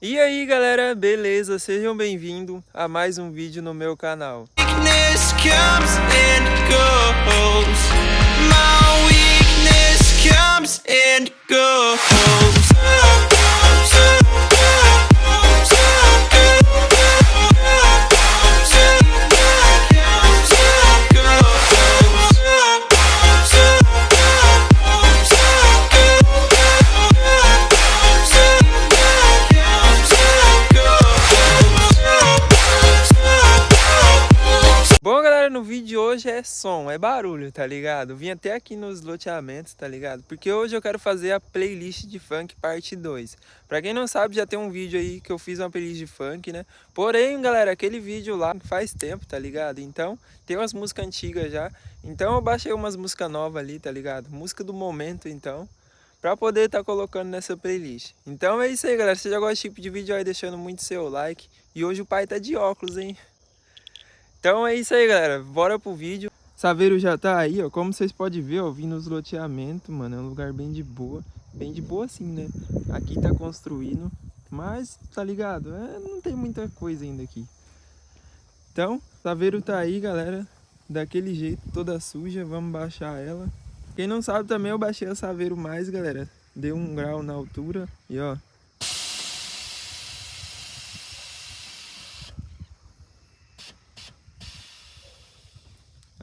E aí galera, beleza? Sejam bem-vindos a mais um vídeo no meu canal. Bom galera, no vídeo de hoje é som, é barulho, tá ligado? Vim até aqui nos loteamentos, tá ligado? Porque hoje eu quero fazer a playlist de funk parte 2. Pra quem não sabe, já tem um vídeo aí que eu fiz uma playlist de funk, né? Porém, galera, aquele vídeo lá faz tempo, tá ligado? Então, tem umas músicas antigas já. Então eu baixei umas músicas novas ali, tá ligado? Música do momento, então, pra poder tá colocando nessa playlist. Então é isso aí, galera. Se você já gosta desse tipo de vídeo aí, deixando muito seu like. E hoje o pai tá de óculos, hein? Então é isso aí, galera, bora pro vídeo. Saveiro já tá aí, ó, como vocês podem ver, ó, vim nos loteamentos, mano, é um lugar bem de boa assim, né? Aqui tá construindo, mas, tá ligado, não tem muita coisa ainda aqui. Então, Saveiro tá aí, galera, daquele jeito, toda suja, vamos baixar ela. Quem não sabe também, eu baixei a Saveiro mais, galera, deu 1 grau na altura e ó.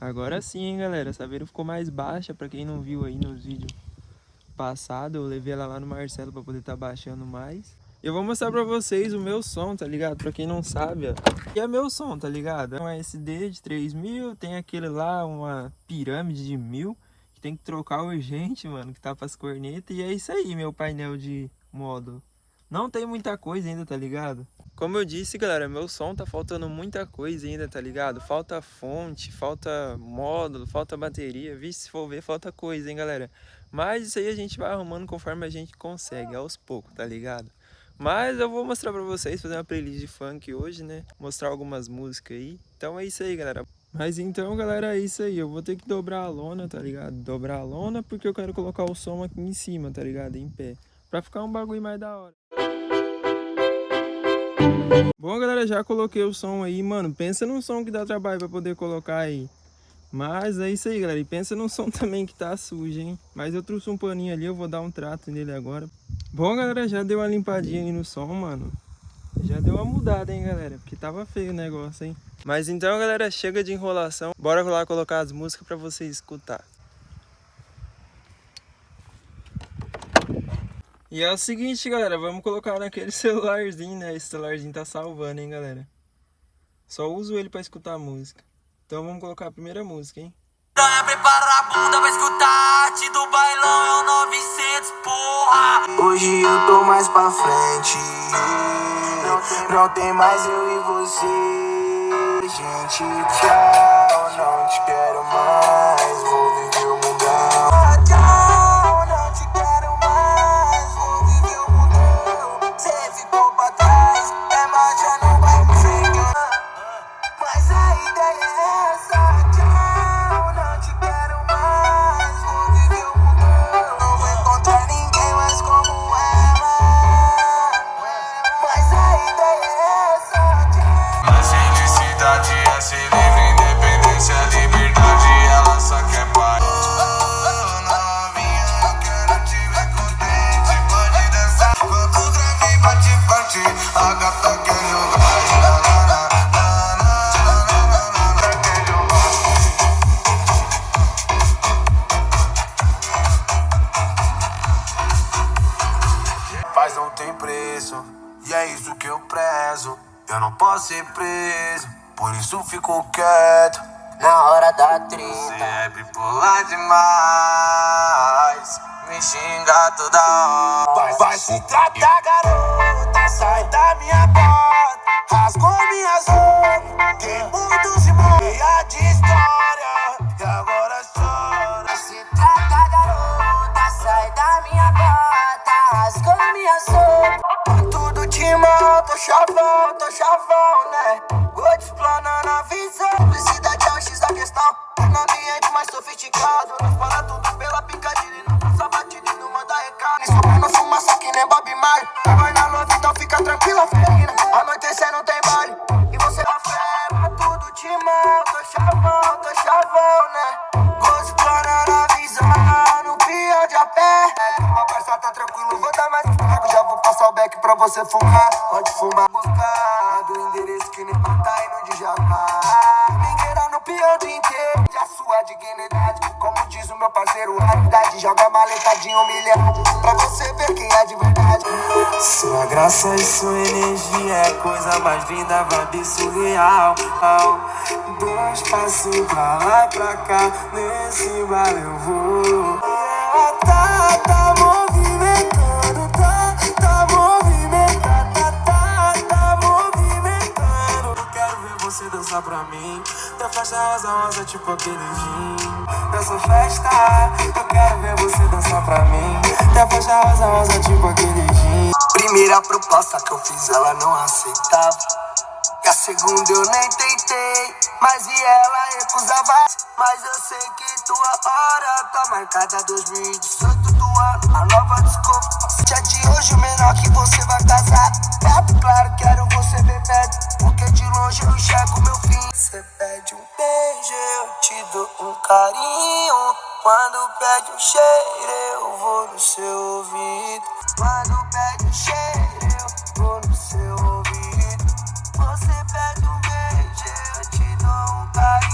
Agora sim, hein, galera, a Saveiro ficou mais baixa, pra quem não viu aí nos vídeos passados, eu levei ela lá no Marcelo pra poder estar baixando mais. Eu vou mostrar pra vocês o meu som, tá ligado? Pra quem não sabe, ó. E é meu som, tá ligado? É um SD de 3000, tem aquele lá, uma pirâmide de 1000, que tem que trocar urgente, mano, que tá pras cornetas. E é isso aí, meu painel de módulo. Não tem muita coisa ainda, tá ligado? Como eu disse, galera, meu som tá faltando muita coisa ainda, tá ligado? Falta fonte, falta módulo, falta bateria. Vixe, se for ver, falta coisa, hein, galera? Mas isso aí a gente vai arrumando conforme a gente consegue, aos poucos, tá ligado? Mas eu vou mostrar pra vocês, fazer uma playlist de funk hoje, né? Mostrar algumas músicas aí. Então é isso aí, galera. Mas então, galera, é isso aí. Eu vou ter que dobrar a lona, tá ligado? Dobrar a lona porque eu quero colocar o som aqui em cima, tá ligado? Em pé. Pra ficar um bagulho mais da hora. Bom, galera, já coloquei o som aí, mano. Pensa num som que dá trabalho pra poder colocar aí. Mas é isso aí, galera. E pensa num som também que tá sujo, hein? Mas eu trouxe um paninho ali, eu vou dar um trato nele agora. Bom, galera, já deu uma limpadinha aí no som, mano. Já deu uma mudada, hein, galera? Porque tava feio o negócio, hein? Mas então, galera, chega de enrolação. Bora lá colocar as músicas pra vocês escutar. E é o seguinte, galera, vamos colocar naquele celularzinho, né? Esse celularzinho tá salvando, hein, galera. Só uso ele pra escutar a música. Então vamos colocar a primeira música, hein? Prepara a bunda pra escutar a arte do bailão, é o 900, porra. Hoje eu tô mais pra frente, não tem mais eu e você. Gente, tchau, não te quero mais, vou viver o mundão. Tchau, não te quero mais, vou viver o mundão. Cê ficou pra trás, mas já não vai me chegar. Mas a ideia é essa, tchau, não te quero mais, vou viver o mundão. Não vou encontrar ninguém mais como ela. Mas a ideia é essa, tchau. A felicidade é ser livre, independência, liberdade, ela só quer paz. Novinha, eu quero te ver contente, pode dançar quando o grave bate, a gata quer jogar. Paz não tem preço, e é isso que eu prezo. Eu não posso ser preso, por isso fico quieto. Na hora da treta, cê é bipolar demais, me xinga toda hora. Vai se tratar, garota, sai da minha porta. Rasgou minhas roupas, queimou dos cheia de história, e agora chora. Vai se tratar, garota, sai da minha porta. Rasgou minhas roupas, tudo de mal, tô chavão, né? Vou te explanando a visão. Simplicidade é o X da questão. No ambiente mais sofisticado, nós fala tudo pela picadilha e não passa batida e não manda recado. Nem soprando fumaça que nem Bob Marley. Vai na love, então fica tranquila. você fumar, pode fumar. Buscar do endereço que nem tá indo de Jamar. Ninguém no pior dia inteiro. E a sua dignidade, como diz o meu parceiro, a realidade joga maleta de humilhado pra você ver quem é de verdade. Sua graça e sua energia é coisa mais linda, vibe surreal. Dois passos pra lá, pra cá, nesse bar eu vou. Tá movimentando, tá movimentando, tá movimentando. Eu quero ver você dançar pra mim. Da faixa rosa, rosa, tipo aquele gin. Nessa festa, eu quero ver você dançar pra mim. Da faixa rosa, rosa, tipo aquele gin. Primeira proposta que eu fiz, ela não aceitava. E a segunda eu nem tentei, mas e ela recusava. Mas eu sei que tua hora tá marcada 2018 do ano. A nova desculpa, dia de hoje o menor que você vai casar. É claro, quero você bem perto, porque de longe eu enxergo meu fim. Você pede um beijo, eu te dou um carinho. Quando pede um cheiro, eu vou no seu ouvido. Quando pede um cheiro, eu vou no seu ouvido. Você pede um beijo, eu te dou um carinho.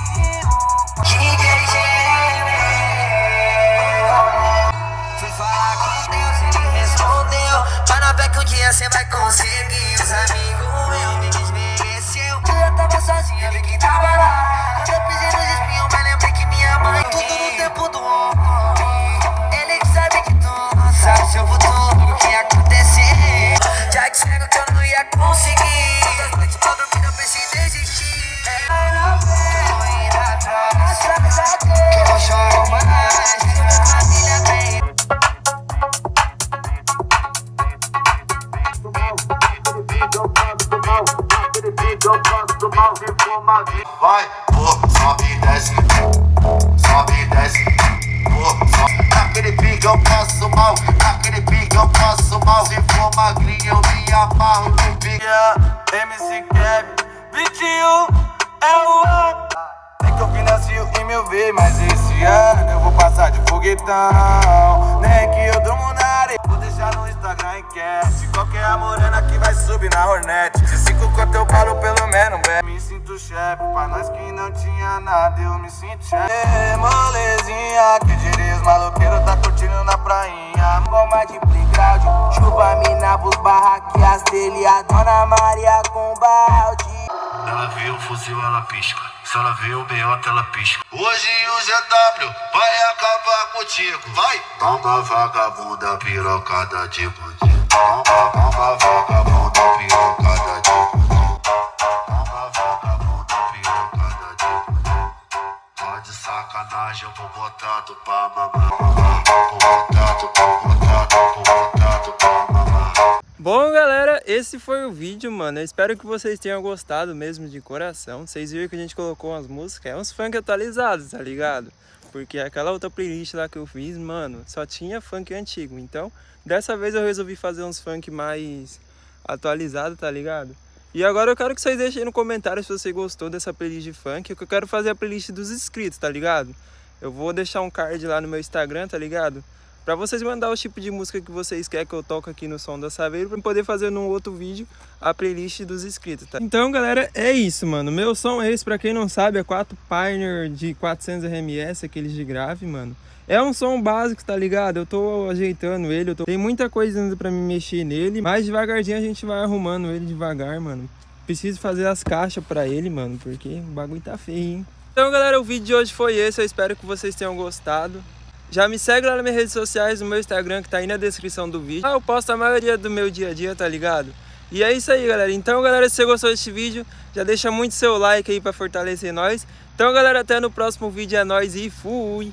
Fui falar com Deus, ele respondeu. Vai na fé que um dia cê vai conseguir. Os amigos meus me desmereceu. Eu tava sozinha, vi quem tava lá. Quando eu pisei nos espinhos, mas lembrei que minha mãe. Tudo no tempo do homem. Ele que sabe de tudo, sabe seu futuro, o que ia acontecer. Já te cego que eu não ia conseguir. Noite pra dormir, eu pensei em desistir. Eu vou ir atrás, que eu vou chorar mais. Minha família bem. Vai, sobe e desce, sobe e desce, sobe. Naquele pique eu passo mal, naquele pique eu passo mal. Se for magrinho eu me amarro no pique. MC Kevin, 21 é o ano. Sei que eu financio em meu ver, mas esse ano eu vou passar de foguetão. Nem que eu durmo na areia, vou deixar no Instagram enquete. Qualquer morena que vai subir na Hornet. De 5 conto eu falo pelo menos, bem. Me sinto chefe, pra nós que não tinha nada, eu me sinto chefe. Molezinha, que diria os maloqueiros tá curtindo na prainha. Goma de playground, chuva mina pros barraqueas dele. A Dona Maria com balde. Ela vê o fuzil, ela pisca. Se ela vê o meiota, ela pisca. Hoje o GW vai acabar contigo. Vai! Toma vagabunda, pirocada de bandido. Toma vagabunda, pirocada de bandido. Toma vagabunda, pirocada de bandido. Tá de sacanagem, eu vou botar tu pra mamar. Vou botar tu pra mamar. Bom, galera, esse foi o vídeo, mano. Eu espero que vocês tenham gostado mesmo de coração. Vocês viram que a gente colocou umas músicas, uns funk atualizados, tá ligado? Porque aquela outra playlist lá que eu fiz, mano, só tinha funk antigo. Então, dessa vez eu resolvi fazer uns funk mais atualizados, tá ligado? E agora eu quero que vocês deixem aí no comentário se você gostou dessa playlist de funk. Eu quero fazer a playlist dos inscritos, tá ligado? Eu vou deixar um card lá no meu Instagram, tá ligado? Pra vocês mandar o tipo de música que vocês querem que eu toque aqui no Som da Saveiro, pra poder fazer num outro vídeo a playlist dos inscritos, tá? Então, galera, é isso, mano. Meu som é esse, pra quem não sabe, é 4 Pioneer de 400 RMS, aqueles de grave, mano. É um som básico, tá ligado? Eu tô ajeitando ele, tem muita coisa ainda pra me mexer nele, mas devagarzinho a gente vai arrumando ele devagar, mano. Preciso fazer as caixas pra ele, mano, porque o bagulho tá feio, hein? Então, galera, o vídeo de hoje foi esse, eu espero que vocês tenham gostado. Já me segue lá nas minhas redes sociais, no meu Instagram, que tá aí na descrição do vídeo. Eu posto a maioria do meu dia a dia, tá ligado? E é isso aí, galera. Então, galera, se você gostou desse vídeo, já deixa muito seu like aí pra fortalecer nós. Então, galera, até no próximo vídeo. É nóis e fui!